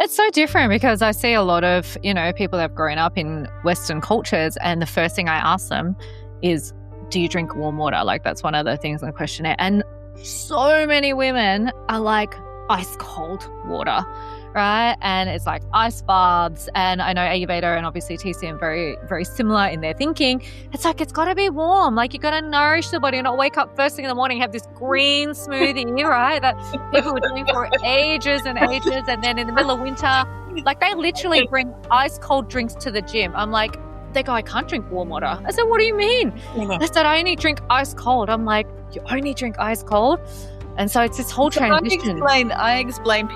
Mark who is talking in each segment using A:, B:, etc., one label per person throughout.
A: It's so different because I see a lot of, people that have grown up in Western cultures, and the first thing I ask them is, do you drink warm water? Like, that's one of the things on the questionnaire. And so many women are like, ice cold water, right? And it's like ice baths. And I know Ayurveda and obviously TCM very, very similar in their thinking. It's like, it's got to be warm. Like, you got to nourish the body and not wake up first thing in the morning, have this green smoothie, right? That people were doing for ages and ages. And then in the middle of winter, like, they literally bring ice cold drinks to the gym. I'm like, they go, I can't drink warm water. I said, what do you mean?
B: Yeah.
A: They said, I only drink ice cold. I'm like, you only drink ice cold? And so it's this whole transition.
B: I explain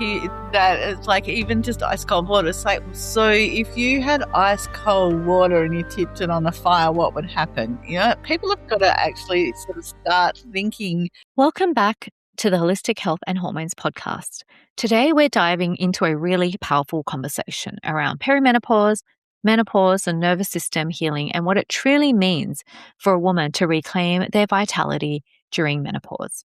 B: that it's like even just ice cold water. It's like, so if you had ice cold water and you tipped it on the fire, what would happen? People have got to actually sort of start thinking.
A: Welcome back to the Holistic Health and Hormones podcast. Today, we're diving into a really powerful conversation around perimenopause, menopause, and nervous system healing, and what it truly means for a woman to reclaim their vitality during menopause.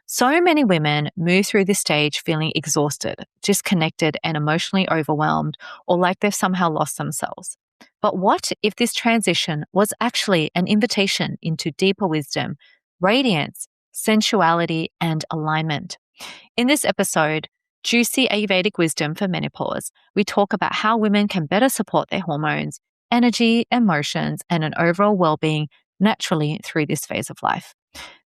A: So many women move through this stage feeling exhausted, disconnected, and emotionally overwhelmed, or like they've somehow lost themselves. But what if this transition was actually an invitation into deeper wisdom, radiance, sensuality, and alignment? In this episode, Juicy Ayurvedic Wisdom for Menopause, we talk about how women can better support their hormones, energy, emotions, and an overall well-being naturally through this phase of life.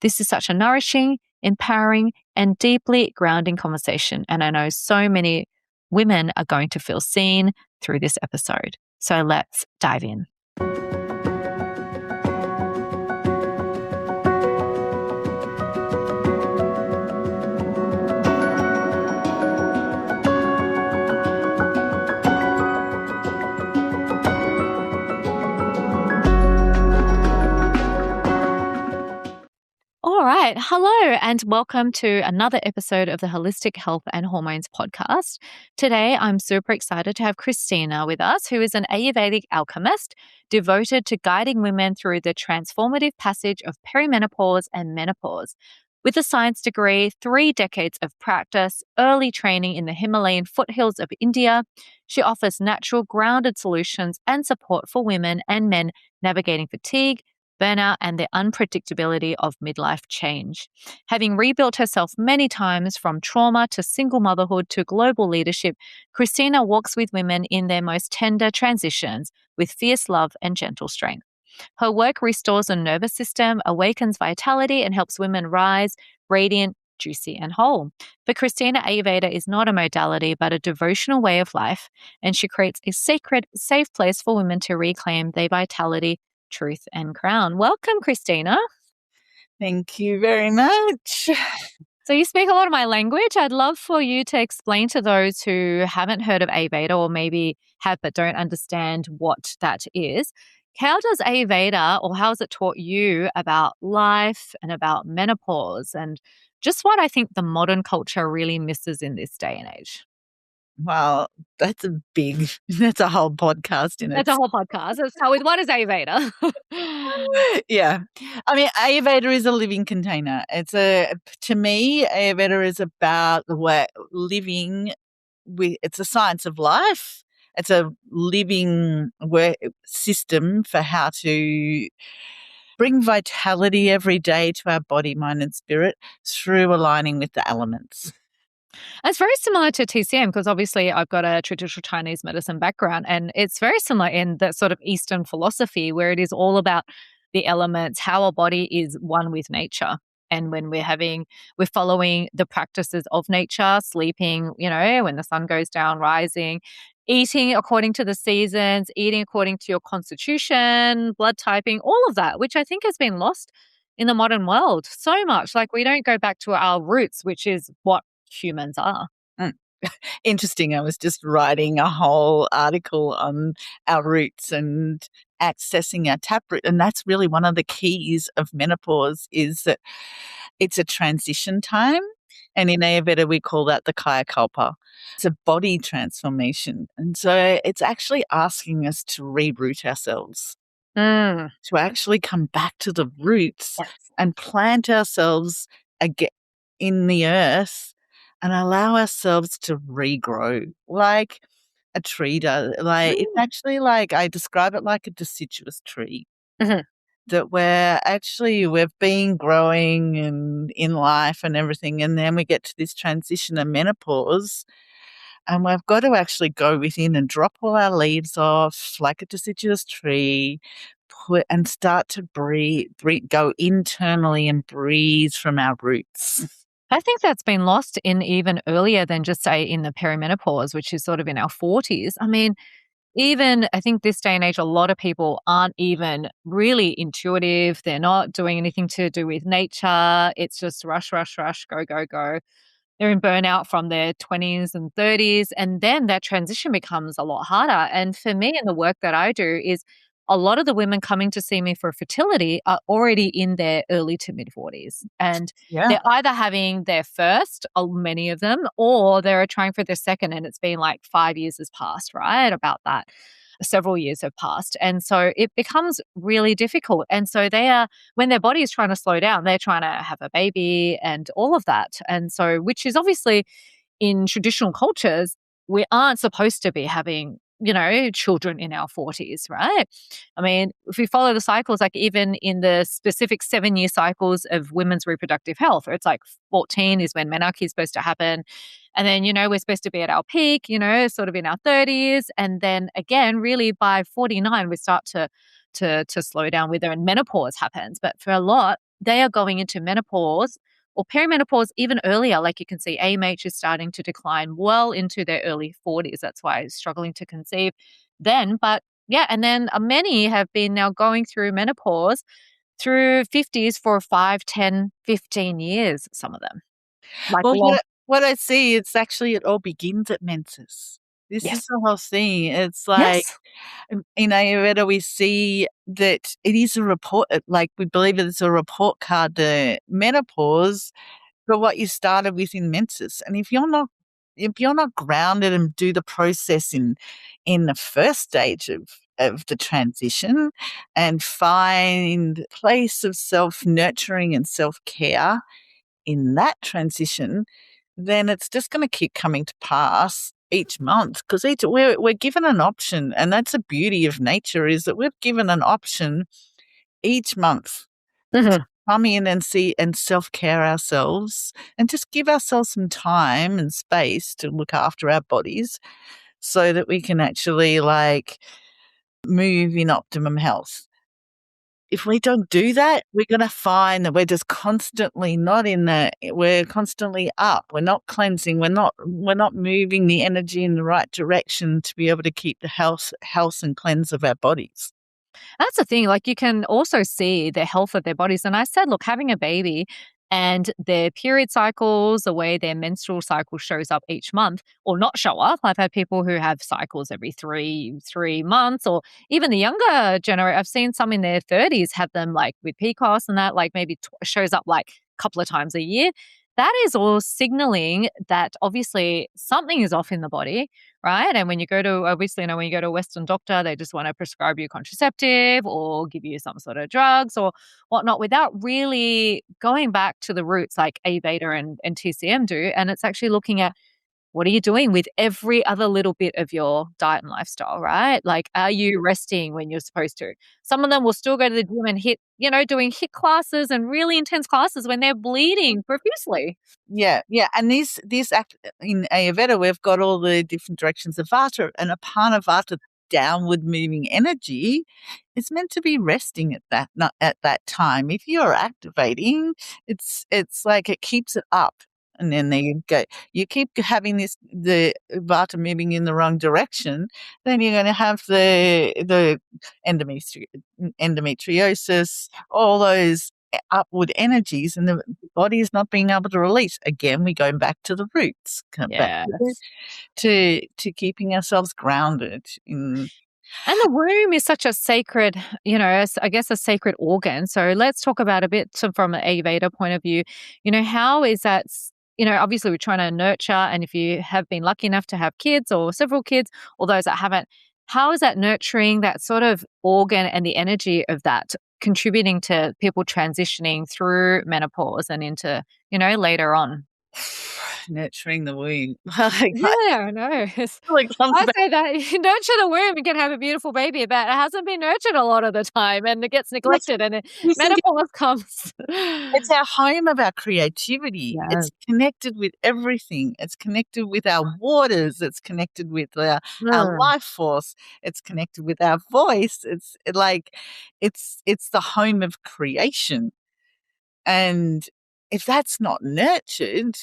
A: This is such a nourishing, empowering, and deeply grounding conversation, and I know so many women are going to feel seen through this episode. So let's dive in. All right. Hello, and welcome to another episode of the Holistic Health and Hormones podcast. Today, I'm super excited to have Christina with us, who is an Ayurvedic alchemist devoted to guiding women through the transformative passage of perimenopause and menopause. With a science degree, 3 decades of practice, early training in the Himalayan foothills of India, she offers natural, grounded solutions and support for women and men navigating fatigue, burnout, and the unpredictability of midlife change. Having rebuilt herself many times from trauma to single motherhood to global leadership, Christina walks with women in their most tender transitions with fierce love and gentle strength. Her work restores the nervous system, awakens vitality, and helps women rise radiant, juicy, and whole. For Christina, Ayurveda is not a modality, but a devotional way of life, and she creates a sacred, safe place for women to reclaim their vitality, truth, and crown. Welcome, Christina.
B: Thank you very much.
A: So you speak a lot of my language. I'd love for you to explain to those who haven't heard of Ayurveda, or maybe have but don't understand what that is. How does Ayurveda, or how has it taught you about life and about menopause, and just what I think the modern culture really misses in this day and age?
B: Well, that's a whole podcast in it.
A: That's a whole podcast. So what is Ayurveda?
B: Yeah. I mean, Ayurveda is a living container. To me, Ayurveda is about the way living it's a science of life. It's a living system for how to bring vitality every day to our body, mind, and spirit through aligning with the elements.
A: It's very similar to TCM because obviously I've got a traditional Chinese medicine background, and it's very similar in that sort of Eastern philosophy where it is all about the elements, how our body is one with nature. And when we're following the practices of nature, sleeping, when the sun goes down, rising, eating according to the seasons, eating according to your constitution, blood typing, all of that, which I think has been lost in the modern world so much. Like, we don't go back to our roots, which is what humans are.
B: Interesting. I was just writing a whole article on our roots and accessing our taproot. And that's really one of the keys of menopause, is that it's a transition time. And in Ayurveda, we call that the Kaya Kalpa. It's a body transformation. And so it's actually asking us to reroot ourselves, to actually come back to the roots and plant ourselves again in the earth and allow ourselves to regrow like a tree does. Like it's actually like I describe it like a deciduous tree.
A: Mhm.
B: That we've been growing and in life and everything, and then we get to this transition of menopause, and we've got to actually go within and drop all our leaves off like a deciduous tree, and start to breathe, go internally and breathe from our roots.
A: I think that's been lost in even earlier than just say in the perimenopause, which is sort of in our 40s. I mean, even I think this day and age, a lot of people aren't even really intuitive. They're not doing anything to do with nature. It's just rush, rush, rush, go, go, go. They're in burnout from their 20s and 30s. And then that transition becomes a lot harder. And for me, and the work that I do is a lot of the women coming to see me for fertility are already in their early to mid 40s. And
B: Yeah.
A: they're either having their first, many of them, or they're trying for their second. And it's been like 5 years has passed, right? About that. Several years have passed. And so it becomes really difficult. And so they are, when their body is trying to slow down, they're trying to have a baby and all of that. And so, which is obviously in traditional cultures, we aren't supposed to be having, children in our 40s, right? I mean, if we follow the cycles, like even in the specific 7-year cycles of women's reproductive health, where it's like 14 is when menarche is supposed to happen. And then, we're supposed to be at our peak, sort of in our 30s. And then again, really by 49, we start to slow down with and menopause happens. But for a lot, they are going into menopause or perimenopause even earlier. Like you can see AMH is starting to decline well into their early 40s. That's why it's struggling to conceive then. But yeah, and then many have been now going through menopause through 50s for 5, 10, 15 years, some of them. Like
B: Well,
A: long.
B: what I see, it's actually it all begins at menses. This is
A: Yes.
B: the whole thing. It's like
A: Yes.
B: in Ayurveda, we see that it is a report, like we believe it's a report card to menopause for what you started with in menses. And if you're not grounded and do the process in the first stage of the transition and find a place of self-nurturing and self-care in that transition, then it's just going to keep coming to pass each month because we're given an option, and that's the beauty of nature is that we're given an option each month to
A: Mhm.
B: come in and see and self-care ourselves and just give ourselves some time and space to look after our bodies so that we can actually like move in optimum health. If we don't do that, we're gonna find that we're just constantly not in the we're constantly up. We're not cleansing. We're not moving the energy in the right direction to be able to keep the health and cleanse of our bodies.
A: That's the thing. Like you can also see the health of their bodies. And I said, look, having a baby and their period cycles, the way their menstrual cycle shows up each month or not show up. I've had people who have cycles every three months, or even the younger generation. I've seen some in their 30s have them like with PCOS and that, like maybe shows up like a couple of times a year. That is all signaling that obviously something is off in the body, right? And when you go to, obviously, when you go to a Western doctor, they just want to prescribe you contraceptive or give you some sort of drugs or whatnot without really going back to the roots like Ayurveda and TCM do. And it's actually looking at what are you doing with every other little bit of your diet and lifestyle, right? Like, are you resting when you're supposed to? Some of them will still go to the gym and hit, doing hit classes and really intense classes when they're bleeding profusely.
B: Yeah, yeah, and these act in Ayurveda, we've got all the different directions of Vata, and a part of Vata, downward moving energy, is meant to be resting at that not at that time. If you're activating, it's like it keeps it up, and then there you go. You keep having the Vata moving in the wrong direction, then you're going to have the endometriosis, all those upward energies, and the body is not being able to release. Again, we're going back to the roots, come back
A: Yes.
B: to keeping ourselves grounded in.
A: And the womb is such a sacred, I guess a sacred organ. So let's talk about a bit from an Ayurveda point of view. How is that, obviously we're trying to nurture. And if you have been lucky enough to have kids or several kids, or those that haven't, how is that nurturing that sort of organ and the energy of that contributing to people transitioning through menopause and into, later on?
B: nurturing the womb. Like,
A: Yeah, I know.
B: like comes
A: I
B: back.
A: say that you nurture the womb, you can have a beautiful baby, but it hasn't been nurtured a lot of the time and it gets
B: That's,
A: neglected and
B: you think
A: menopause comes.
B: it's our home of our creativity.
A: Yeah.
B: It's connected with everything. It's connected with our waters. It's connected with our
A: Mm.
B: life force. It's connected with our voice. It's the home of creation. And if that's not nurtured,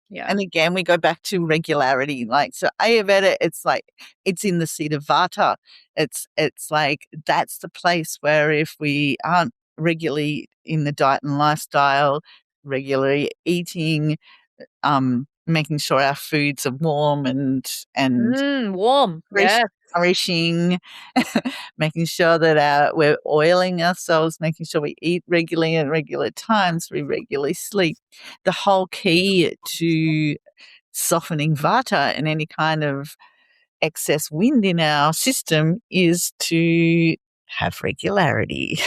A: Yeah.
B: and again, we go back to regularity. Like, so Ayurveda, it's like, it's in the seat of Vata. It's like, that's the place where if we aren't regularly in the diet and lifestyle, regularly eating, making sure our foods are warm and
A: Warm.
B: nourish
A: Yeah.
B: nourishing, making sure that we're oiling ourselves, making sure we eat regularly at regular times, we regularly sleep. The whole key to softening vata and any kind of excess wind in our system is to have regularity.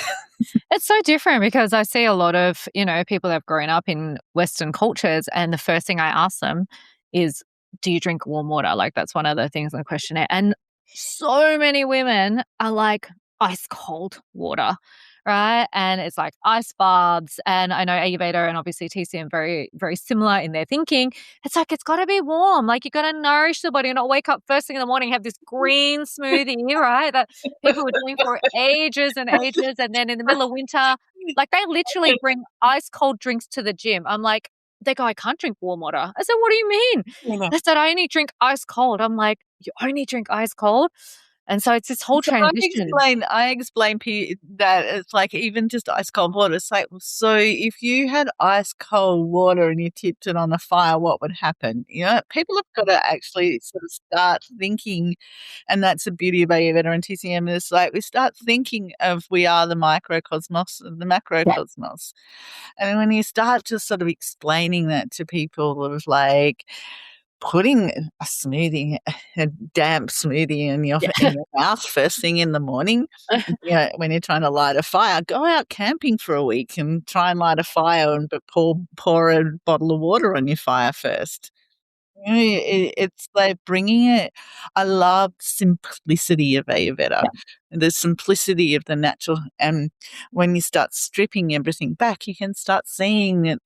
A: It's so different because I see a lot of, people that have grown up in Western cultures, and the first thing I ask them is, do you drink warm water? Like, that's one of the things on the questionnaire. And so many women are like, ice cold water, right? And it's like ice baths. And I know Ayurveda and obviously TCM very, very similar in their thinking. It's like, it's got to be warm. Like, you got to nourish the body and not wake up first thing in the morning, have this green smoothie, right? That people were doing for ages and ages. And then in the middle of winter, like they literally bring ice cold drinks to the gym. I'm like, they go, I can't drink warm water. I said, what do you mean? They said, I only drink ice cold. I'm like, you only drink ice cold? And so it's this whole
B: So
A: transition.
B: I explain that it's like even just ice cold water. It's like, so if you had ice cold water and you tipped it on the fire, what would happen? People have got to actually sort of start thinking, and that's the beauty of Ayurveda and TCM. Is like we start thinking of we are the microcosmos and the
A: Yeah.
B: macrocosmos, and when you start just sort of explaining that to people, of like, putting a damp smoothie in your mouth first thing in the morning, when you're trying to light a fire, go out camping for a week and try and light a fire, but pour a bottle of water on your fire first. It's like bringing it. I love simplicity of Ayurveda,
A: Yeah.
B: the simplicity of the natural. And when you start stripping everything back, you can start seeing that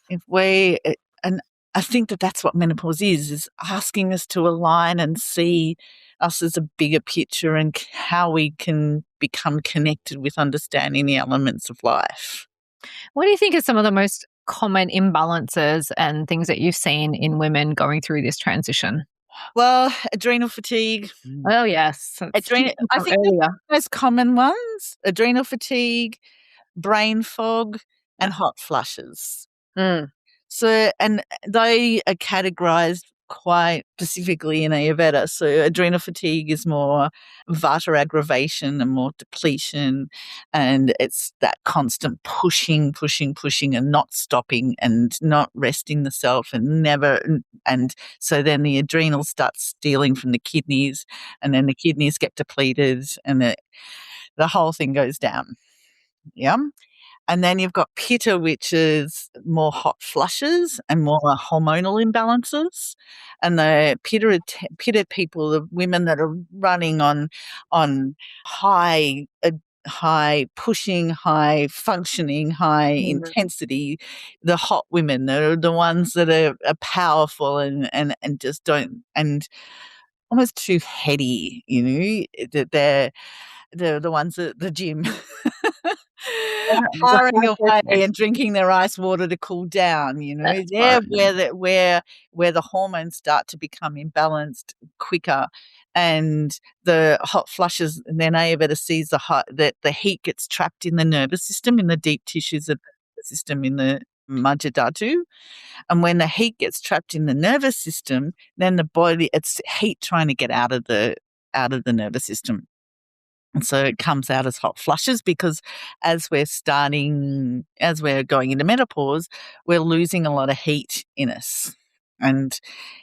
B: if we, and I think that that's what menopause is asking us to align and see us as a bigger picture and how we can become connected with understanding the elements of life.
A: What do you think are some of the most common imbalances and things that you've seen in women going through this transition?
B: Well, adrenal fatigue.
A: Oh, yes. It's speaking
B: I
A: from
B: think the
A: earlier.
B: most common ones: adrenal fatigue, brain fog,
A: Yeah.
B: and hot flushes.
A: Mm.
B: So, and they are categorized quite specifically in Ayurveda. So, adrenal fatigue is more vata aggravation and more depletion. And it's that constant pushing, pushing, pushing, and not stopping and not resting the self and never. And so then the adrenals start stealing from the kidneys, and then the kidneys get depleted, and the whole thing goes down. Yeah. And then you've got pitta, which is more hot flushes and more hormonal imbalances. And the pitta people, the women that are running on high high pushing, high functioning, high
A: Mm.
B: intensity, the hot women, they're the ones that are powerful and just don't, and almost too heady, that they're the ones at the gym.
A: The
B: Powering
A: high
B: away
A: focus.
B: and drinking their ice water to cool down,
A: That's
B: they're
A: fun.
B: where the hormones start to become imbalanced quicker, and the hot flushes. And then Ayurveda sees that the heat gets trapped in the nervous system, in the deep tissues of the system, in the Majadatu. And when the heat gets trapped in the nervous system, then the body, it's heat trying to get out of the nervous system. And so it comes out as hot flushes, because as we're going into menopause, we're losing a lot of heat in us. And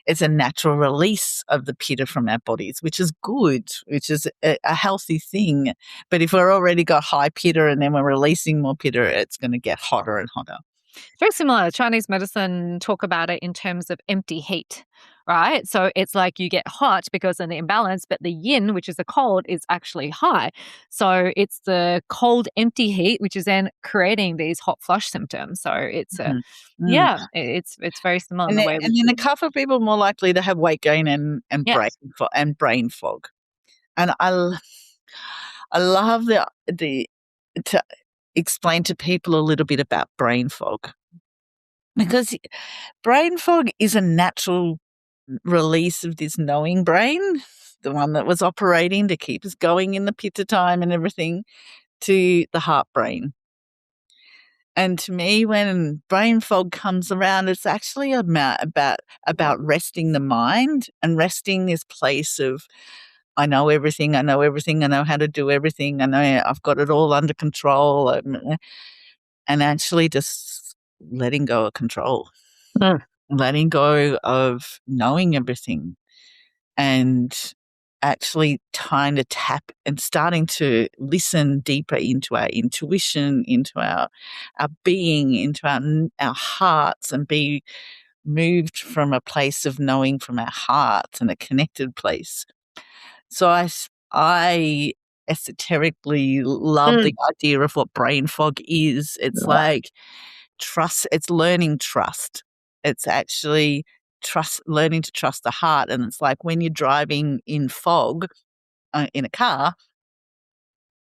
B: it's a natural release of the pitta from our bodies, which is good, which is a healthy thing. But if we're already got high pitta and then we're releasing more pitta, it's going to get hotter and hotter.
A: It's very similar. Chinese medicine talk about it in terms of empty heat, right? So it's like you get hot because of the imbalance, but the yin, which is the cold, is actually high. So it's the cold, empty heat, which is then creating these hot flush symptoms. So it's
B: Mm. Mm.
A: yeah, it's very similar in
B: And
A: the
B: then,
A: way we
B: and then a
A: feel.
B: couple of people more likely to have weight gain and
A: Yes.
B: brain fog. And I love the to explain to people a little bit about brain fog, because brain fog is a natural release of this knowing brain, the one that was operating to keep us going in the pitta time and everything, to the heart brain. And to me, when brain fog comes around, it's actually about resting the mind and resting this place of, I know everything, I know everything, I know how to do everything, I know I've got it all under control, and actually just letting go of control,
A: Mm.
B: letting go of knowing everything, and actually trying to tap and starting to listen deeper into our intuition, into our being, into our hearts, and be moved from a place of knowing from our hearts and a connected place. So I esoterically love
A: Mm.
B: the idea of what brain fog is. It's
A: Yeah.
B: like trust. It's learning trust. It's actually learning to trust the heart. And it's like when you're driving in fog in a car,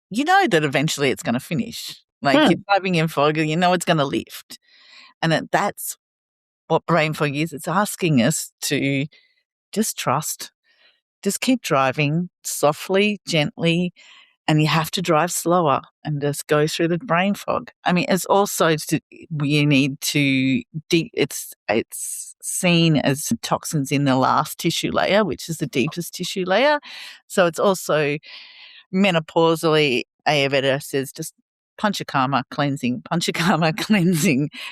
B: you know that eventually it's going to finish. Like you're
A: Mm.
B: driving in fog, you know it's going to lift. And that's what brain fog is. It's asking us to just trust, just keep driving softly, gently, and you have to drive slower and just go through the brain fog. I mean, it's also you need to it's seen as toxins in the last tissue layer, which is the deepest tissue layer. So it's also menopausally, Ayurveda says just panchakarma cleansing, panchakarma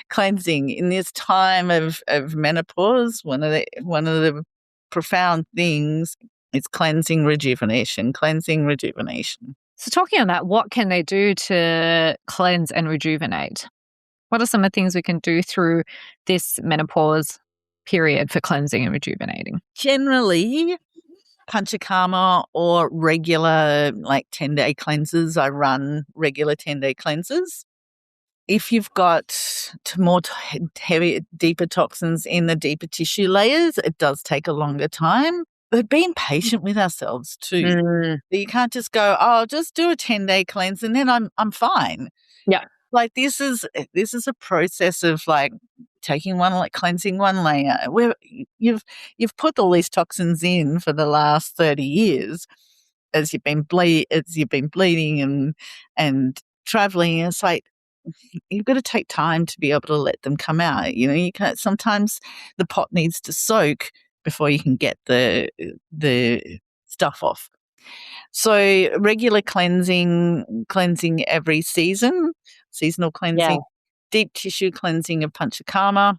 B: cleansing. In this time of menopause, one of the profound things is cleansing, rejuvenation, cleansing, rejuvenation.
A: So talking on that, what can they do to cleanse and rejuvenate? What are some of the things we can do through this menopause period for cleansing and rejuvenating?
B: Generally, panchakarma or regular, like 10-day cleanses. I run regular 10-day cleanses. If you've got heavy, deeper toxins in the deeper tissue layers, it does take a longer time. But being patient with ourselves too.
A: Mm.
B: You can't just go, oh, I'll just do a 10-day cleanse and then I'm fine.
A: Yeah.
B: Like this is a process of like taking cleansing one layer where you've put all these toxins in for the last 30 years as you've been bleeding and traveling. It's like you've got to take time to be able to let them come out. You know, you can't, sometimes the pot needs to soak before you can get the stuff off. So regular cleansing every seasonal
A: Yeah.
B: cleansing, deep tissue cleansing of panchakarma,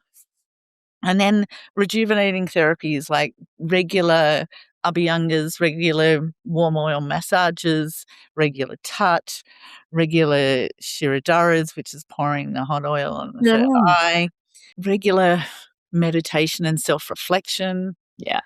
B: and then rejuvenating therapies like regular abhyangas, regular warm oil massages, regular touch, regular shirodharas, which is pouring the hot oil on the third
A: Mm.
B: eye, regular meditation and self-reflection.
A: Yeah.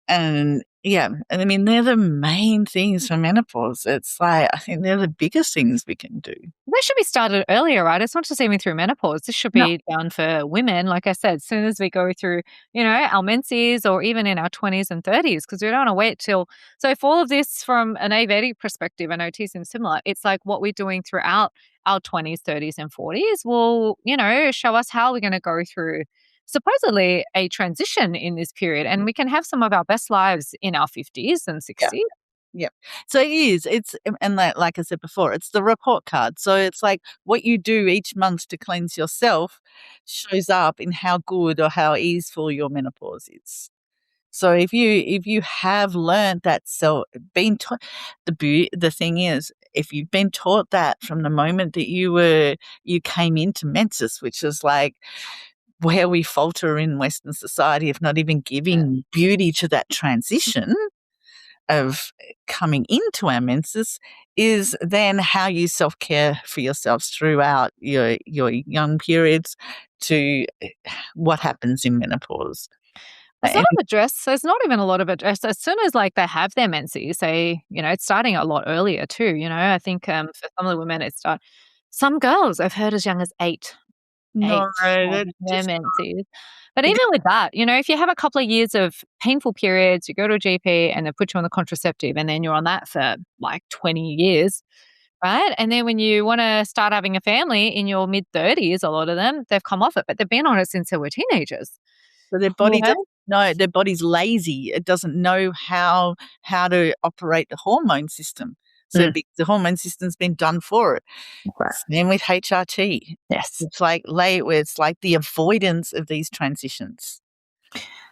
B: And I mean, they're the main things for menopause. It's like, I think they're the biggest things we can do.
A: They should be started earlier, right? It's not just even through menopause. This should
B: No.
A: be done for women, like I said, as soon as we go through, our menses or even in our 20s and 30s, because we don't want to wait till. So, if all of this from an Ayurvedic perspective, I know T seems similar, it's like what we're doing throughout our 20s, 30s, and 40s will, show us how we're going to go through supposedly a transition in this period. And we can have some of our best lives in our 50s and 60s.
B: Yeah. So it is. And like I said before, it's the report card. So it's like what you do each month to cleanse yourself shows up in how good or how easeful your menopause is. So if you have learned that, been taught, the thing is, if you've been taught that from the moment that you came into menses, which is like where we falter in Western society of not even giving beauty to that transition of coming into our menses is then how you self-care for yourselves throughout your young periods to what happens in menopause.
A: It's not
B: And
A: addressed. So it's not even a lot of address. As soon as like they have their menses, say, it's starting a lot earlier too. I think for some of the women, some girls I've heard as young as eight
B: no, that's
A: having their
B: just
A: menses. But
B: it,
A: even with that, if you have a couple of years of painful periods, you go to a GP and they put you on the contraceptive, and then you're on that for like 20 years, right? And then when you want to start having a family in your mid 30s, a lot of them, they've come off it, but they've been on it since they were teenagers.
B: so their
A: You
B: body
A: know?
B: doesn't know, their body's lazy. It doesn't know how to operate the hormone system. So
A: Mm.
B: the hormone system's been done for it.
A: Right.
B: Same with HRT.
A: Yes.
B: It's like it's like the avoidance of these transitions.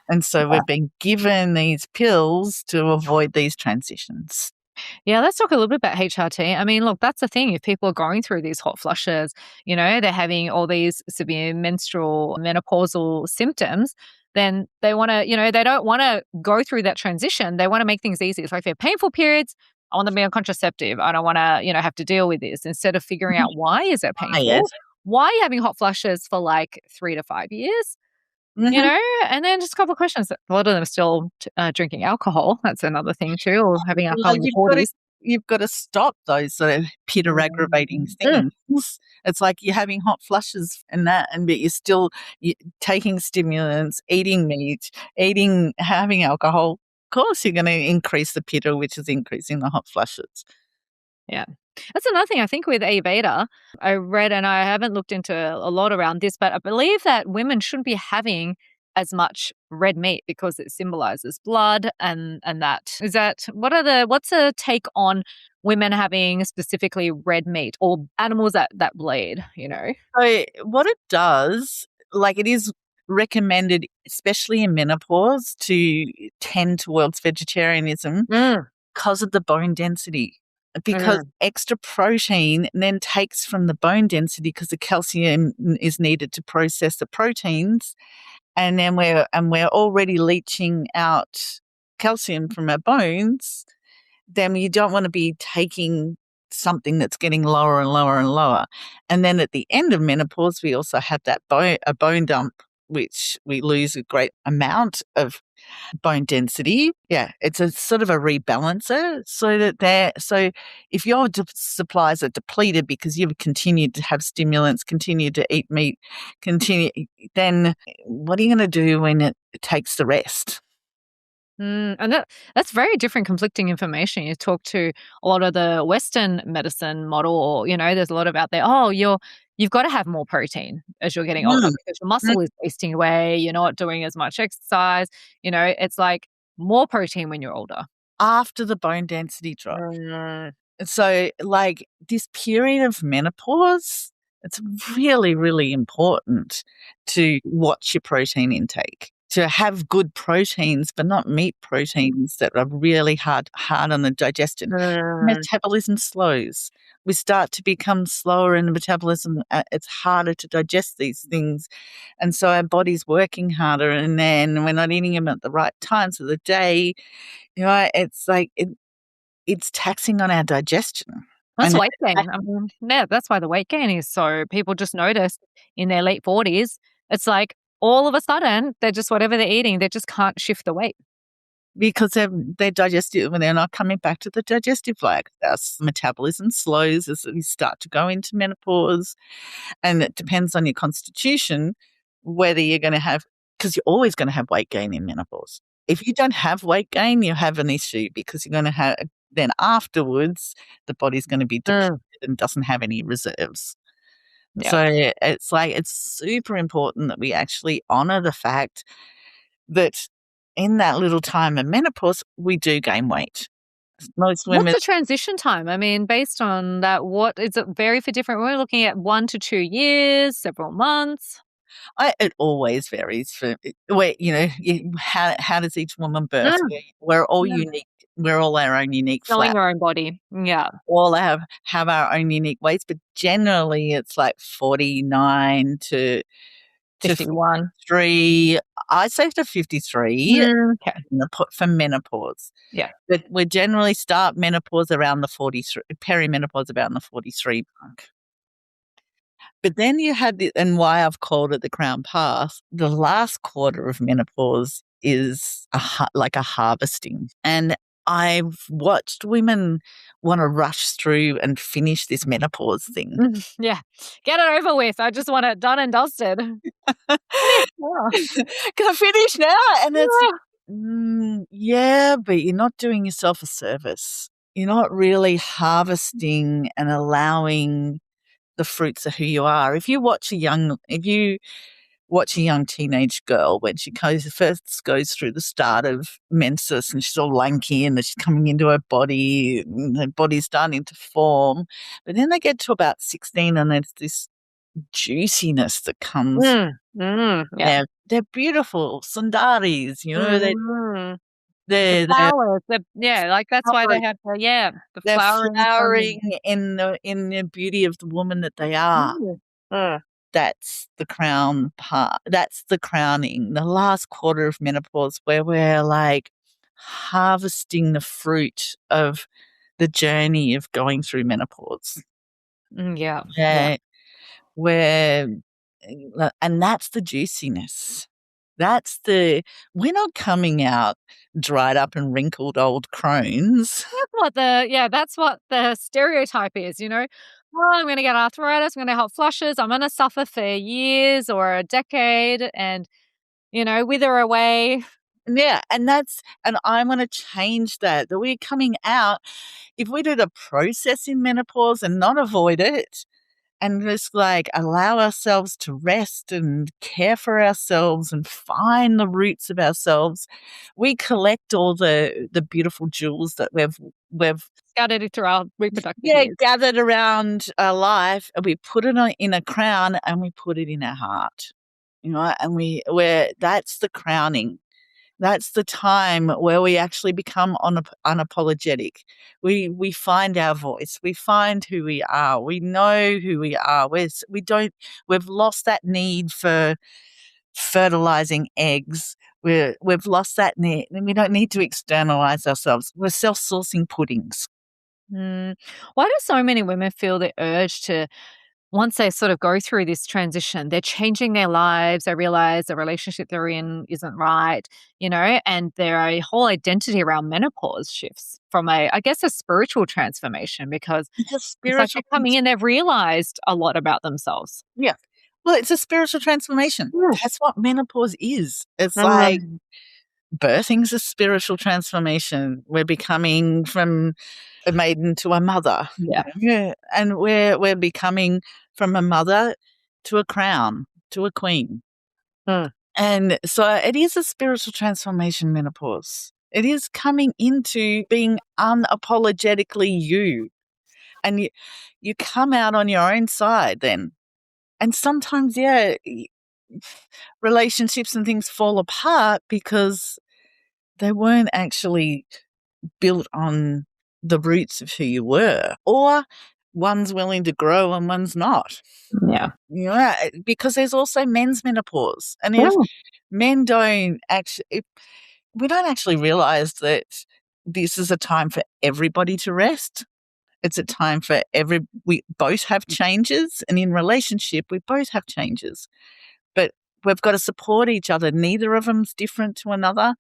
B: And so
A: Yeah.
B: we've been given these pills to avoid these transitions.
A: Yeah, let's talk a little bit about HRT. I mean, look, that's the thing. If people are going through these hot flushes, they're having all these severe menstrual menopausal symptoms, then they want to, they don't want to go through that transition. They want to make things easy. It's like if they have painful periods, I want them to be on contraceptive. I don't want to, have to deal with this. Instead of figuring out why is it painful?
B: Yes.
A: Why are you having hot flushes for like 3 to 5 years?
B: Mhm.
A: And then just a couple of questions. A lot of them are still drinking alcohol. That's another thing too, or having alcohol
B: Well,
A: in the 40s.
B: you've got to stop those sort of pitta aggravating
A: Mm.
B: things. It's like you're having hot flushes and that, but you taking stimulants, eating meat, having alcohol. Of course, you're going to increase the pitta, which is increasing the hot flushes.
A: Yeah. That's another thing I think with Ayurveda, I read, and I haven't looked into a lot around this, but I believe that women shouldn't be having as much red meat because it symbolizes blood and that. What's a take on women having specifically red meat or animals that bleed,
B: So, what it does, like it is recommended, especially in menopause, to tend towards vegetarianism
A: Mm,
B: because of the bone density. Because
A: mm,
B: extra protein then takes from the bone density because the calcium is needed to process the proteins, and then we're already leaching out calcium from our bones. Then you don't want to be taking something that's getting lower and lower and lower. And then at the end of menopause, we also have that a bone dump, which we lose a great amount of bone density. Yeah, it's a sort of a rebalancer so if your supplies are depleted because you've continued to have stimulants, continued to eat meat, then what are you going to do when it takes the rest?
A: and that's very different conflicting information. You talk to a lot of the Western medicine model, or there's a lot of out there. Oh, you've got to have more protein as you're getting older
B: Mm.
A: because your muscle is wasting away. You're not doing as much exercise. It's like more protein when you're older.
B: After the bone density drop.
A: Mm.
B: So, like this period of menopause, it's really, really important to watch your protein intake, to have good proteins, but not meat proteins that are really hard on the digestion.
A: Mm.
B: Metabolism slows. We start to become slower in the metabolism. It's harder to digest these things. And so our body's working harder, and then we're not eating them at the right times of the day. It's like it's taxing on our digestion.
A: That's
B: And
A: weight gain. I mean, yeah, that's why the weight gain is so people just notice in their late 40s, it's like all of a sudden, they're just whatever they're eating, they just can't shift the weight.
B: because their digestive, when they're not coming back to the digestive axis, metabolism slows as we start to go into menopause, and it depends on your constitution whether you're going to have, because you're always going to have weight gain in menopause. If you don't have weight gain, you have an issue because you're going to have, then afterwards, the body's going to be depleted
A: Mm.
B: and doesn't have any reserves.
A: Yeah.
B: So it's like it's super important that we actually honor the fact that in that little time of menopause, we do gain weight. Most
A: What's
B: women,
A: the transition time? I mean, based on that, what is it vary for different? We're looking at 1 to 2 years, several months.
B: it always varies for where how does each woman birth?
A: Mm.
B: We're all
A: Yeah.
B: unique. We're all our own unique
A: Knowing
B: flat.
A: your own body. Yeah.
B: All have our own unique weights, but generally it's like 49 to to
A: 51.
B: 53. I say to 53
A: Okay.
B: for menopause.
A: Yeah.
B: But we generally start menopause around the 43, perimenopause around the 43 mark. But then you had and why I've called it the crown path, the last quarter of menopause is like a harvesting. And I've watched women want to rush through and finish this menopause thing.
A: Yeah. Get it over with. I just want it done and dusted. Finish now.
B: Can I finish now? And it's,
A: Yeah.
B: yeah, but you're not doing yourself a service. You're not really harvesting and allowing the fruits of who you are. If you watch a young teenage girl when she first goes through the start of menses and she's all lanky and she's coming into her body and her body's starting to form. But then they get to about 16 and there's this juiciness that comes.
A: Yeah.
B: They're beautiful sundaris,
A: The
B: they're
A: flowers. Like that's why they have the
B: they're
A: flowering.
B: flowering in the beauty of the woman that they are. That's the crown part. That's the crowning, the last quarter of menopause where we're like harvesting the fruit of the journey of going through menopause.
A: Yeah.
B: Where, and that's the juiciness. We're not coming out dried up and wrinkled old crones.
A: That's what the stereotype is, Oh, I'm gonna get arthritis, I'm gonna have flushes, I'm gonna suffer for years or a decade and, wither away.
B: Yeah, and I'm going to change that. That we're coming out, if we do the process in menopause and not avoid it, and just like allow ourselves to rest and care for ourselves and find the roots of ourselves, we collect all the beautiful jewels that we've
A: Scattered through our reproductive years.
B: gathered around our life, and we put it in a crown and we put it in our heart, and that's the crowning. That's the time where we actually become unapologetic. We find our voice. We find who we are. We know who we are. We've lost that need for fertilizing eggs. We've lost that need. We don't need to externalize ourselves. We're self-sourcing puddings.
A: Why do so many women feel the urge to, once they sort of go through this transition, they're changing their lives, they realize the relationship they're in isn't right, and their whole identity around menopause shifts from I guess, a spiritual transformation because it's like they're coming in, they've realized a lot about themselves.
B: Yeah. Well, it's a spiritual transformation. That's what menopause is. It's like birthing's a spiritual transformation. We're becoming from a maiden to a mother.
A: Yeah.
B: And we're becoming from a mother to a crown, to a queen. And so it is a spiritual transformation, menopause. It is coming into being unapologetically you. And you come out on your own side then. And sometimes, relationships and things fall apart because they weren't actually built on the roots of who you were, or one's willing to grow and one's not.
A: Yeah.
B: Because there's also men's menopause. And if men we don't actually realize that this is a time for everybody to rest. It's a time for we both have changes, and in relationship, we both have changes. But we've got to support each other. Neither of them's different to another.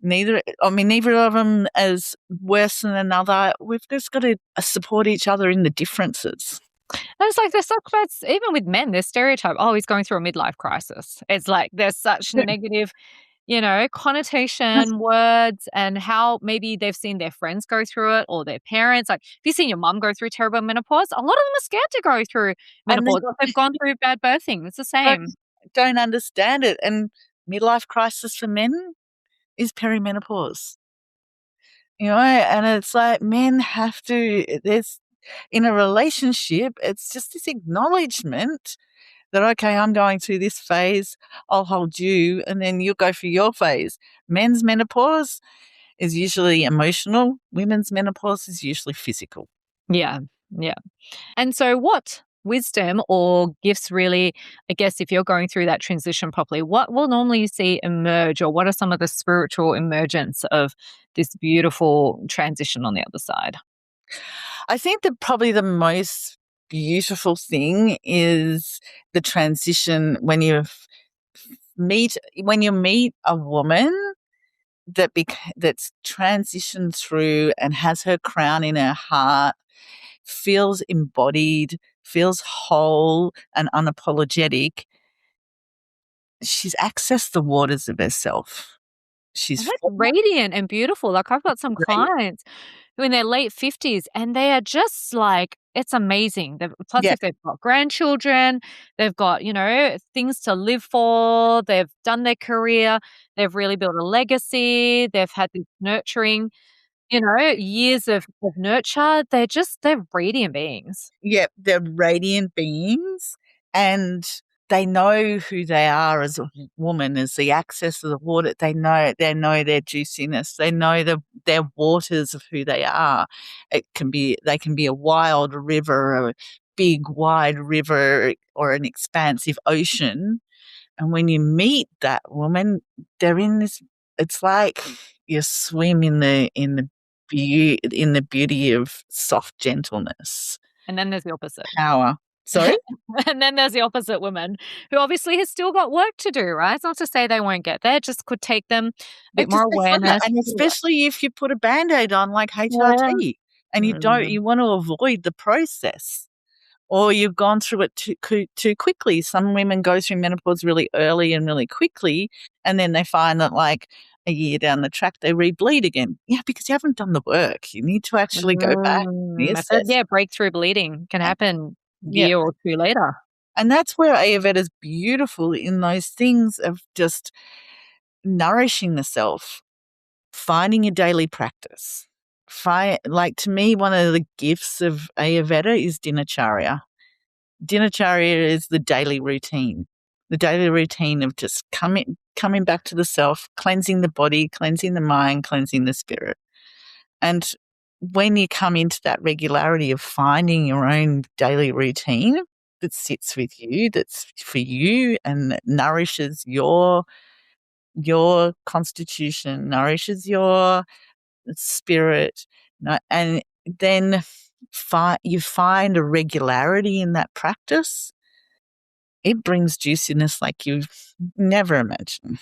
B: Neither of them is worse than another. We've just got to support each other in the differences.
A: And it's like that's even with men, there's stereotype, he's going through a midlife crisis. It's like there's such negative, connotation, words, and how maybe they've seen their friends go through it or their parents. Like, if you've seen your mum go through terrible menopause, a lot of them are scared to go through menopause. They've gone through bad birthing. It's the same.
B: Don't understand it. And midlife crisis for men is perimenopause. And it's like men have to, in a relationship, it's just this acknowledgement that, okay, I'm going through this phase, I'll hold you, and then you'll go through your phase. Men's menopause is usually emotional. Women's menopause is usually physical.
A: Yeah. And so what wisdom or gifts really, I guess, if you're going through that transition properly, what will normally you see emerge, or what are some of the spiritual emergence of this beautiful transition on the other side?
B: I think that probably the most beautiful thing is the transition when you meet a woman that's transitioned through and has her crown in her heart, feels embodied, feels whole and unapologetic. She's accessed the waters of herself. She's
A: And that's radiant and beautiful. Like, I've got some
B: great.
A: clients who are in their late 50s and they are just like, it's amazing. Plus,
B: Yeah,
A: if they've got grandchildren, they've got, things to live for, they've done their career, they've really built a legacy, they've had this nurturing, years of nurture. They're radiant beings.
B: yeah, they're radiant beings and they know who they are as a woman, as the access of the water. They know their juiciness. They know their waters of who they are. They can be a wild river, a big wide river, or an expansive ocean. And when you meet that woman, they're in this. It's like you swim in the beauty of soft gentleness,
A: And then there's the opposite.
B: power. Sorry?
A: And then there's the opposite woman who obviously has still got work to do, right? It's not to say they won't get there, it just could take them a bit
B: It just
A: more
B: takes longer,
A: awareness.
B: and especially if you put a Band-Aid on like
A: Yeah.
B: HRT and
A: Mm.
B: you want to avoid the process, or you've gone through it too quickly. Some women go through menopause really early and really quickly, and then they find that like a year down the track they rebleed again. Yeah, because you haven't done the work. You need to actually go back,
A: I've heard,
B: reassess.
A: yeah, breakthrough bleeding can
B: And
A: happen a
B: yeah,
A: year or two later.
B: and that's where Ayurveda is beautiful in those things of just nourishing the self, finding a daily practice. Like to me, one of the gifts of Ayurveda is dinacharya. Dinacharya is the daily routine of just coming back to the self, cleansing the body, cleansing the mind, cleansing the spirit. And when you come into that regularity of finding your own daily routine that sits with you, that's for you and that nourishes your constitution, nourishes your spirit, and then you find a regularity in that practice. It brings juiciness like you've never imagined.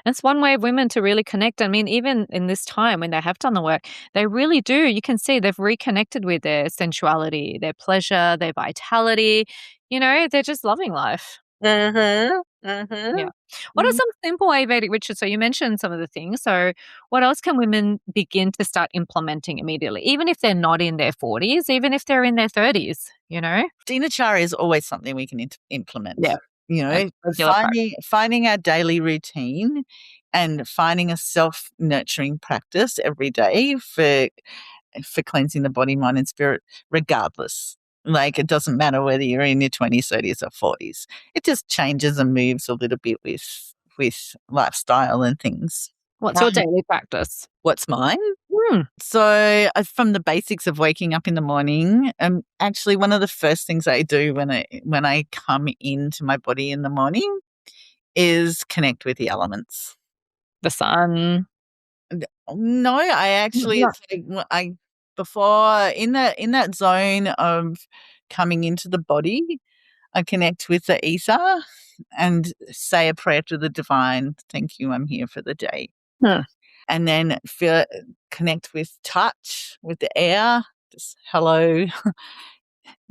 A: That's one way of women to really connect. I mean, even in this time when they have done the work, they really do. You can see they've reconnected with their sensuality, their pleasure, their vitality. They're just loving life.
B: Mhm,
A: Yeah.
B: mhm.
A: What are
B: Mhm.
A: some simple Ayurvedic rituals? So you mentioned some of the things. So what else can women begin to start implementing immediately, even if they're not in their 40s, even if they're in their 30s?
B: Dinacharya is always something we can implement.
A: Yeah.
B: You
A: And
B: know,
A: regular practice.
B: finding our daily routine and finding a self nurturing practice every day for cleansing the body, mind, and spirit, regardless. Like it doesn't matter whether you're in your 20s, 30s, or 40s. It just changes and moves a little bit with lifestyle and things.
A: What's your
B: Um,
A: daily practice?
B: what's mine?
A: Hmm.
B: So, from the basics of waking up in the morning, actually one of the first things I do when I come into my body in the morning is connect with the elements.
A: The sun.
B: No, I actually
A: Yeah.
B: it's like I before in that zone of coming into the body, I connect with the ether and say a prayer to the divine. Thank you, I'm here for the day.
A: Huh.
B: And then connect with touch, with the air. Just hello,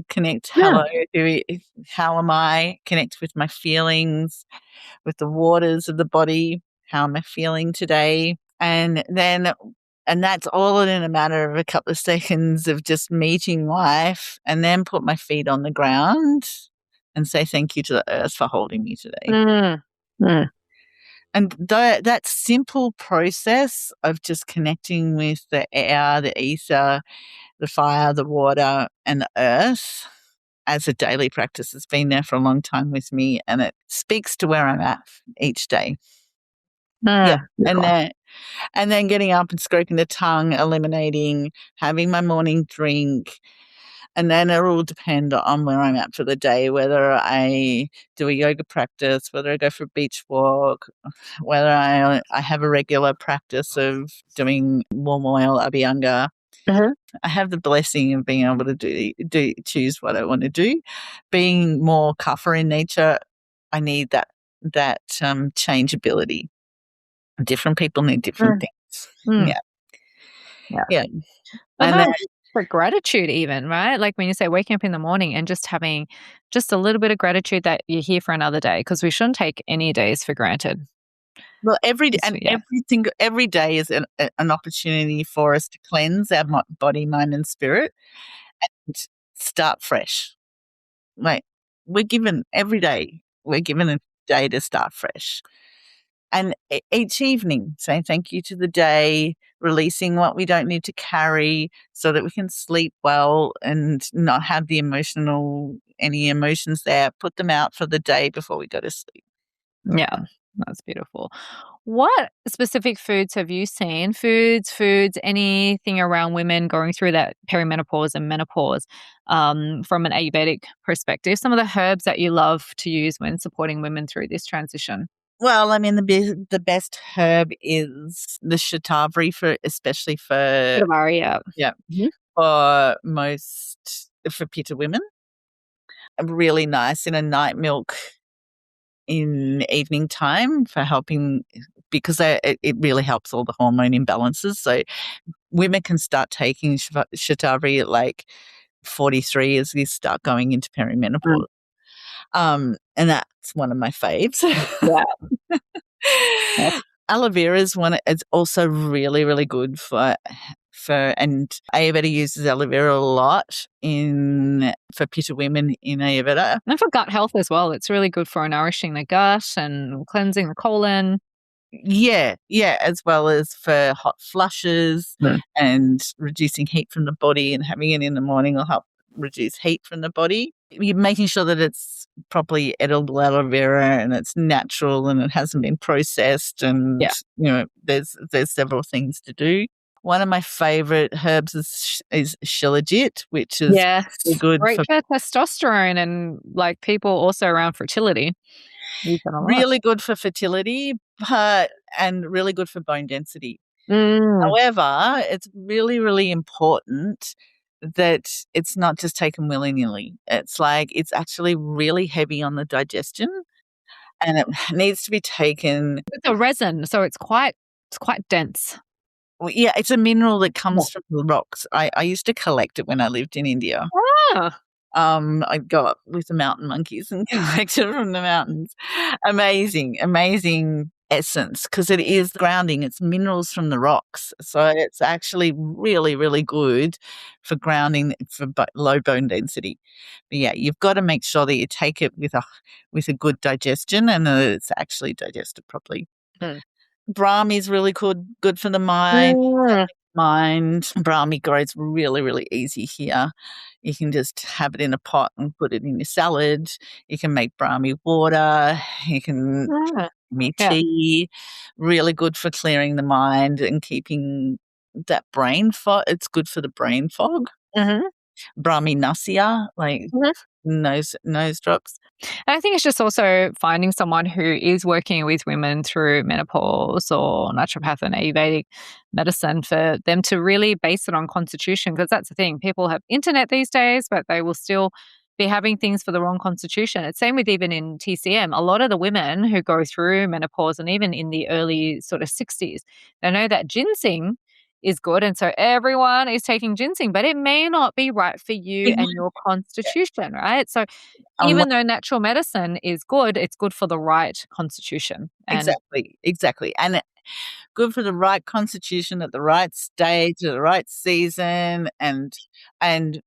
B: connect.
A: Yeah.
B: Hello, how am I? Connect with my feelings, with the waters of the body. How am I feeling today? And that's all in a matter of a couple of seconds of just meeting life, and then put my feet on the ground and say thank you to the earth for holding me today.
A: Mm. Mm.
B: And that simple process of just connecting with the air, the ether, the fire, the water, and the earth as a daily practice has been there for a long time with me, and it speaks to where I'm at each day. Yeah.
A: Mm.
B: And
A: Beautiful.
B: then getting up and stroking the tongue, eliminating, having my morning drink, And then it will depend on where I'm at for the day, whether I do a yoga practice, whether I go for a beach walk, whether I have a regular practice of doing warm oil, abhyanga.
A: Mhm.
B: I have the blessing of being able to choose what I want to do. Being more kapha in nature, I need that changeability. Different people need different
A: Mm.
B: things.
A: Mm.
B: Yeah,
A: Yeah.
B: yeah,
A: What
B: and then
A: about for gratitude even, right? Like when you say waking up in the morning and just having just a little bit of gratitude that you're here for another day, because we shouldn't take any days for granted.
B: well,
A: Yeah.
B: every day is an opportunity for us to cleanse our body, mind, and spirit, and start fresh. Like we're given every day, we're given a day to start fresh. And each evening, saying thank you to the day, releasing what we don't need to carry so that we can sleep well and not have any emotions there, put them out for the day before we go to sleep.
A: Yeah. That's beautiful. What specific foods have you seen? Foods, anything around women going through that perimenopause and menopause, from an Ayurvedic perspective? Some of the herbs that you love to use when supporting women through this transition.
B: Well, I mean, the best herb is the shatavari especially for,
A: Yeah.
B: yeah,
A: Mhm.
B: for pitta women. Really nice in a night milk in evening time for helping because it really helps all the hormone imbalances. So women can start taking shatavari at like 43 as they start going into
A: Mm.
B: perimenopause. And that's one of my faves.
A: Yeah. Yeah.
B: Aloe vera is one. It's also really, really good and Ayurveda uses aloe vera a lot for pitta women in Ayurveda.
A: And for gut health as well, it's really good for nourishing the gut and cleansing the colon.
B: Yeah, yeah, as well as for hot flushes
A: Mm.
B: and reducing heat from the body, and having it in the morning will help reduce heat from the body. You're making sure that it's properly edible aloe vera and it's natural and it hasn't been processed, and
A: Yeah.
B: there's several things to do. One of my favorite herbs is shilajit, which is really
A: Yes.
B: good
A: Great
B: for
A: for testosterone and like people also around fertility. Use it a lot.
B: really good for fertility, but and really good for bone density.
A: Mm.
B: However, it's really, really important that it's not just taken willy-nilly. It's like it's actually really heavy on the digestion, and it needs to be taken.
A: It's a resin, so it's quite dense.
B: Well, yeah, it's a mineral that
A: Yeah.
B: comes from the rocks. I used to collect it when I lived in India.
A: Ah.
B: I'd go up with the mountain monkeys and collect it from the mountains. Amazing, amazing essence because it is grounding. It's minerals from the rocks, so it's actually really, really good for grounding for low bone density. But yeah, you've got to make sure that you take it with a good digestion and that it's actually digested properly.
A: Mm.
B: Brahmi is really good for the mind.
A: Mm.
B: Brahmi grows really, really easy here. You can just have it in a pot and put it in your salad. You can make Brahmi water. You can
A: Mm.
B: me
A: Yeah.
B: tea. Really good for clearing the mind and keeping that brain fog. It's good for the brain fog.
A: Mhm.
B: Brahmi nasya, like
A: Mhm.
B: nose drops.
A: And I think it's just also finding someone who is working with women through menopause or naturopath and Ayurvedic medicine for them to really base it on constitution. Because that's the thing. People have internet these days, but they will still be having things for the wrong constitution. It's same with even in TCM. A lot of the women who go through menopause and even in the early sort of 60s, they know that ginseng is good. And so everyone is taking ginseng, but it may not be right for you and your constitution, right? So even though natural medicine is good, it's good for the right constitution. And
B: Exactly. And good for the right constitution at the right stage, at the right season, and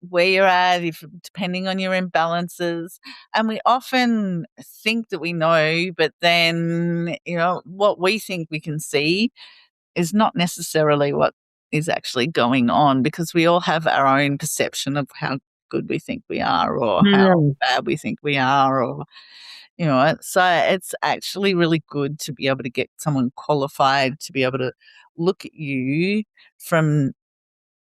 B: where you're at, if depending on your imbalances. And we often think that we know, but then, what we think we can see is not necessarily what is actually going on because we all have our own perception of how good we think we are or how
A: Mm.
B: bad we think we are or so it's actually really good to be able to get someone qualified to be able to look at you from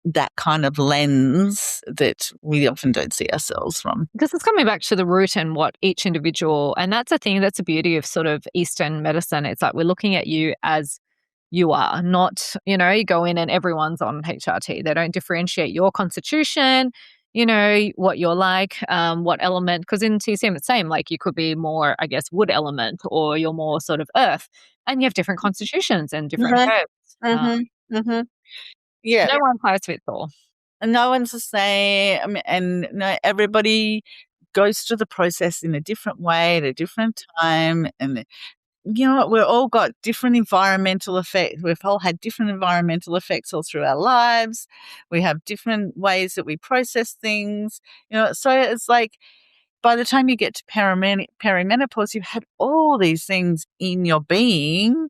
B: that kind of lens that we often don't see ourselves from.
A: Because it's coming back to the root and what each individual, and that's the thing, that's the beauty of sort of Eastern medicine. It's like we're looking at you as you are, not, you go in and everyone's on HRT. They don't differentiate your constitution, what you're like, what element, because in TCM it's the same, like you could be more, I guess, wood element, or you're more sort of earth, and you have different constitutions and different herbs.
B: Yeah.
A: No one size fits all.
B: And no one's the same, and no, everybody goes through the process in a different way at a different time. And you know what? We've all got different environmental effects. We've all had different environmental effects all through our lives. We have different ways that we process things. So it's like by the time you get to perimenopause, you've had all these things in your being.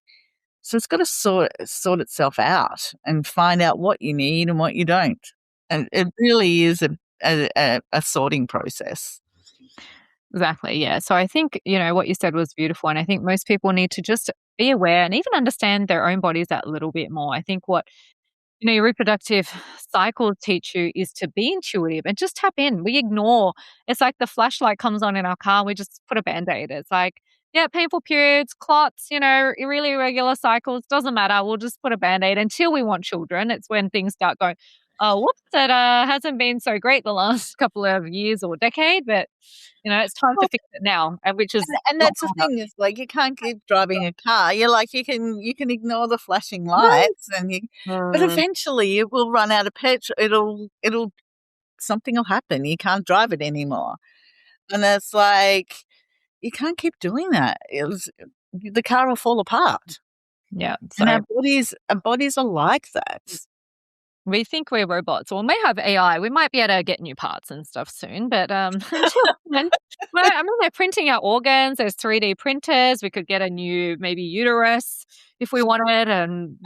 B: So it's got to sort itself out and find out what you need and what you don't. And it really is a sorting process.
A: Exactly. Yeah. So I think, what you said was beautiful. And I think most people need to just be aware and even understand their own bodies that little bit more. I think what, your reproductive cycles teach you is to be intuitive and just tap in. We ignore, it's like the flashlight comes on in our car. We just put a band-aid. It's like, yeah, painful periods, clots, really irregular cycles, doesn't matter. We'll just put a band-aid until we want children. It's when things start going, oh, whoops, that hasn't been so great the last couple of years or decade, but it's time to fix it now, which is
B: and that's the thing is like you can't keep driving a car. You're like you can ignore the flashing lights, but eventually it will run out of petrol. It'll something will happen. You can't drive it anymore, and it's like you can't keep doing that. The car will fall apart.
A: Yeah,
B: so. And our bodies are like that.
A: We think we're robots, or we may have AI. We might be able to get new parts and stuff soon, but until then, they're printing our organs. There's 3D printers. We could get a new maybe uterus if we wanted, and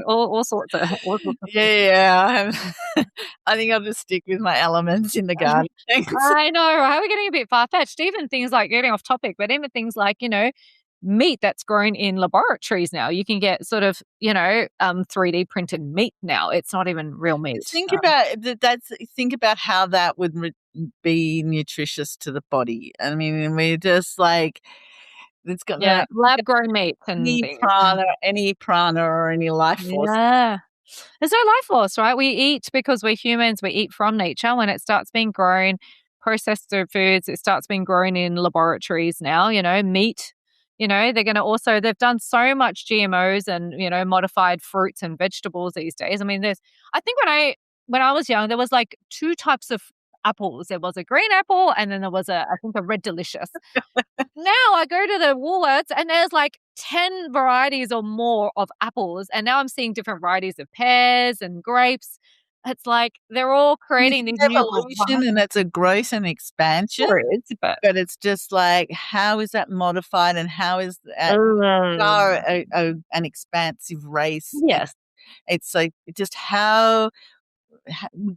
A: all sorts of
B: yeah. I think I'll just stick with my elements in the garden.
A: I know, right? We're getting a bit far fetched. Even things like getting off topic, but even things like meat that's grown in laboratories now. You can get sort of, 3D printed meat now. It's not even real meat.
B: Think about how that would be nutritious to the body. I mean, we're just like it's got
A: lab grown meat and
B: any prana or any life force.
A: Yeah. There's no life force, right? We eat because we're humans. We eat from nature. When it starts being grown, processed foods, it starts being grown in laboratories now, meat. They're going to also, they've done so much GMOs and, modified fruits and vegetables these days. I mean, I think when I was young, there was like two types of apples. There was a green apple and then there was I think a red delicious. Now I go to the Woolworths and there's like 10 varieties or more of apples. And now I'm seeing different varieties of pears and grapes. It's like they're all creating these new
B: evolution, and it's a growth and expansion. But it's just like, how is that modified, and how is that an expansive race?
A: Yes,
B: it's like just how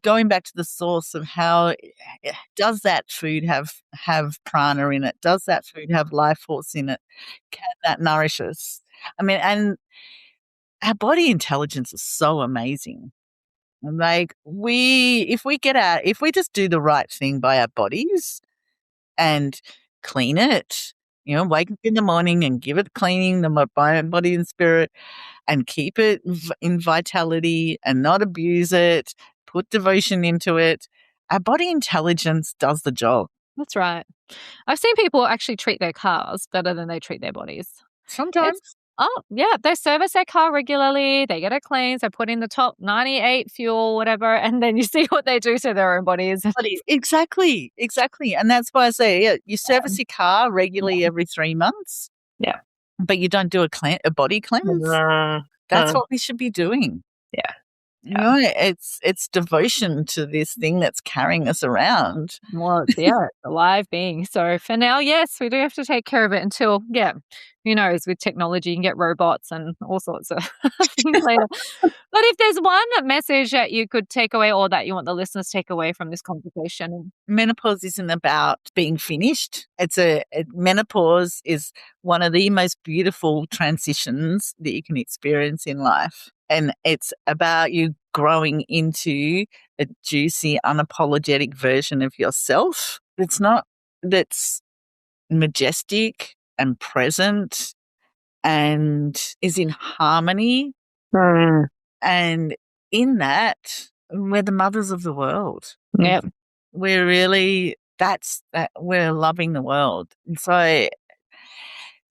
B: going back to the source of how does that food have prana in it? Does that food have life force in it? Can that nourish us? I mean, and our body intelligence is so amazing. Like if we just do the right thing by our bodies and clean it, wake up in the morning and give it cleaning, the body and spirit, and keep it in vitality and not abuse it, put devotion into it, our body intelligence does the job.
A: That's right. I've seen people actually treat their cars better than they treat their bodies.
B: Sometimes.
A: They service their car regularly. They get it cleaned. They put in the top 98 fuel, whatever, and then you see what they do to their own bodies.
B: Exactly. And that's why I say, you service your car regularly every 3 months.
A: Yeah.
B: But you don't do a body cleanse. That's what we should be doing.
A: Yeah.
B: It's devotion to this thing that's carrying us around.
A: Well, it's a live being. So for now, yes, we do have to take care of it until, who knows, with technology you can get robots and all sorts of things later. But if there's one message that you could take away or that you want the listeners to take away from this conversation.
B: Menopause isn't about being finished. Menopause is one of the most beautiful transitions that you can experience in life. And it's about you growing into a juicy, unapologetic version of yourself. That's majestic and present and is in harmony.
A: Mm.
B: And in that, we're the mothers of the world.
A: Yep.
B: We're really, we're loving the world. And so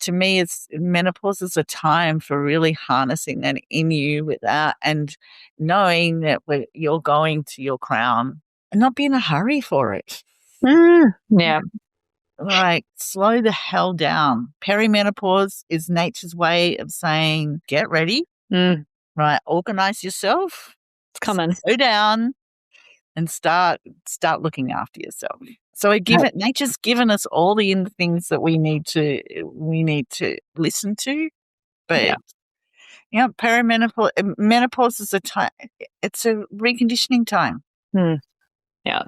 B: to me, menopause is a time for really harnessing that in you and knowing that you're going to your crown and not be in a hurry for it.
A: Yeah.
B: Like, slow the hell down. Perimenopause is nature's way of saying, get ready, right? Organize yourself.
A: It's coming.
B: Slow down and start looking after yourself. So nature's given us all the things that we need to listen to. But menopause is a time. It's a reconditioning time.
A: Yeah.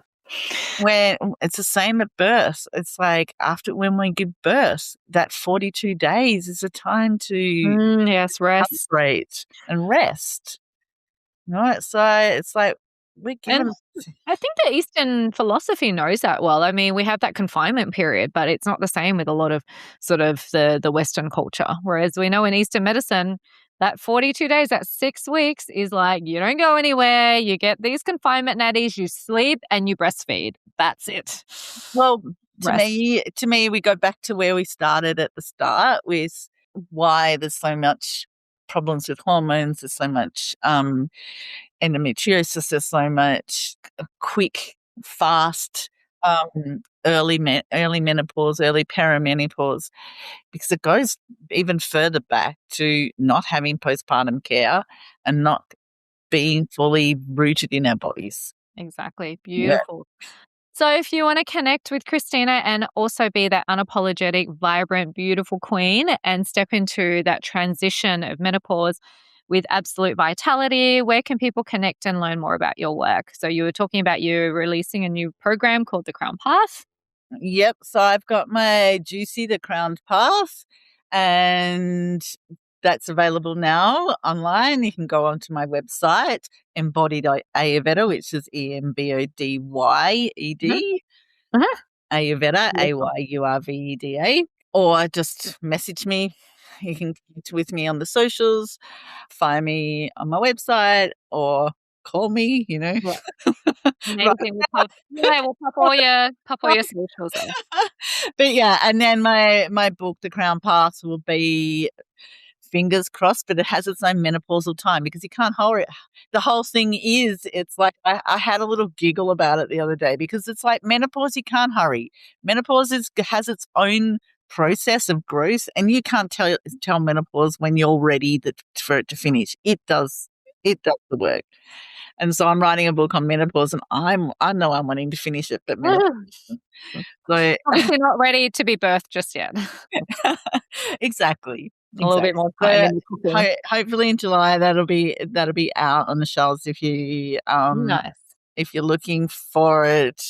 B: Where it's the same at birth. It's like when we give birth, that 42 days is a time to
A: rest.
B: Celebrate and rest. Right? So it's like we're given.
A: I think the Eastern philosophy knows that well. I mean, we have that confinement period, but it's not the same with a lot of sort of the Western culture. Whereas we know in Eastern medicine, that 42 days, that 6 weeks is like you don't go anywhere. You get these confinement natties, you sleep and you breastfeed. That's it.
B: Well, to me, we go back to where we started at the start with why there's so much problems with hormones. There's so much endometriosis. There's so much quick, fast, early menopause, early perimenopause, because it goes even further back to not having postpartum care and not being fully rooted in our bodies.
A: Exactly. Beautiful. Yeah. So if you want to connect with Christina and also be that unapologetic, vibrant, beautiful queen and step into that transition of menopause with absolute vitality, where can people connect and learn more about your work? So you were talking about you releasing a new program called The Crown Path.
B: Yep. So I've got my Juicy The Crown Path, and that's available now online. You can go onto my website, Embodied Ayurveda, which is EMBODYED. Ayurveda, AYURVEDA. Or just message me. You can connect with me on the socials, find me on my website, or call me,
A: Yeah. Amazing. We'll pop all your socials there.
B: But yeah, and then my book, The Crown Path, will be, fingers crossed, but it has its own menopausal time because you can't hurry. The whole thing is, it's like I had a little giggle about it the other day because it's like menopause, you can't hurry. Menopause has its own process of growth, and you can't tell menopause when you're ready for it to finish. It does the work. And so I'm writing a book on menopause, and I know I'm wanting to finish it, but menopause. So
A: obviously not ready to be birthed just yet.
B: Exactly.
A: A little bit more time.
B: Hopefully in July that'll be out on the shelves. If you
A: nice.
B: If you're looking for it,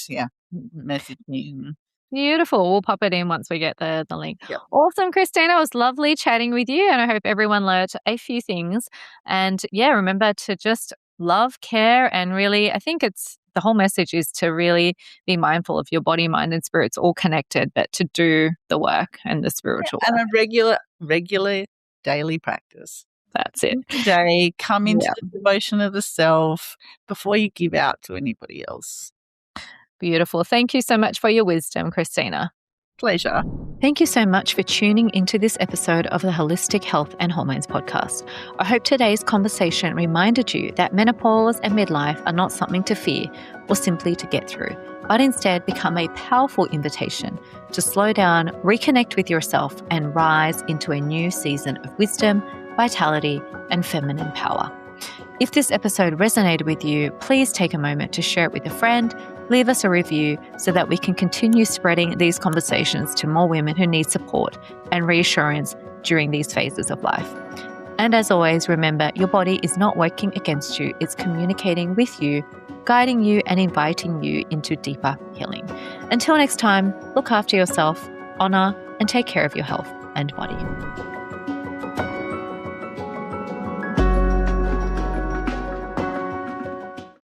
B: message me.
A: Beautiful. We'll pop it in once we get the link.
B: Yep.
A: Awesome, Christina. It was lovely chatting with you, and I hope everyone learned a few things. And remember to just love, care, and really, I think the whole message is to really be mindful of your body, mind, and spirit's all connected, but to do the work and the spiritual work.
B: And a regular daily practice.
A: That's it.
B: Today, come into the devotion of the self before you give out to anybody else.
A: Beautiful. Thank you so much for your wisdom, Christina.
B: Pleasure.
A: Thank you so much for tuning into this episode of the Holistic Health and Hormones podcast. I hope today's conversation reminded you that menopause and midlife are not something to fear or simply to get through, but instead become a powerful invitation to slow down, reconnect with yourself, and rise into a new season of wisdom, vitality, and feminine power. If this episode resonated with you, please take a moment to share it with a friend, leave us a review so that we can continue spreading these conversations to more women who need support and reassurance during these phases of life. And as always, remember, your body is not working against you. It's communicating with you, guiding you, and inviting you into deeper healing. Until next time, look after yourself, honor, and take care of your health and body.